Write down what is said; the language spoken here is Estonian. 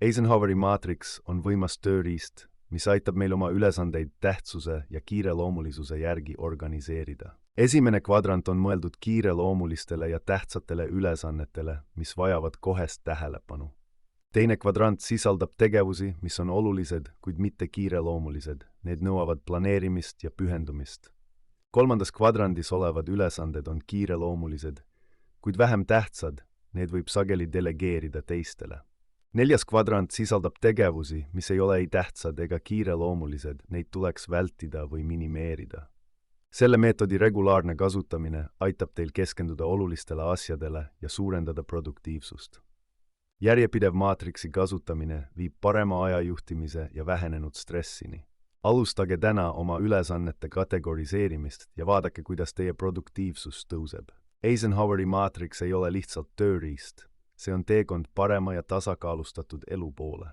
Eisenhoweri maatriks on võimas tööriist, mis aitab meil oma ülesandeid tähtsuse ja kiireloomulisuse järgi organiseerida. Esimene kvadrant on mõeldud kiireloomulistele ja tähtsatele ülesannetele, mis vajavad kohest tähelepanu. Teine kvadrant sisaldab tegevusi, mis on olulised, kuid mitte kiireloomulised. Need nõuavad planeerimist ja pühendumist. Kolmandas kvadrandis olevad ülesanded on kiireloomulised, kuid vähem tähtsad, need võib sageli delegeerida teistele. Neljas kvadrant sisaldab tegevusi, mis ei ole ei tähtsad ega kiireloomulised, neid tuleks vältida või minimeerida. Selle meetodi regulaarne kasutamine aitab teil keskenduda olulistele asjadele ja suurendada produktiivsust. Järjepidev maatriksi kasutamine viib parema ajajuhtimise ja vähenenud stressini. Alustage täna oma ülesannete kategoriseerimist ja vaadake, kuidas teie produktiivsus tõuseb. Eisenhoweri maatriks ei ole lihtsalt tööriist. See on teekond parema ja tasakaalustatud elu poole.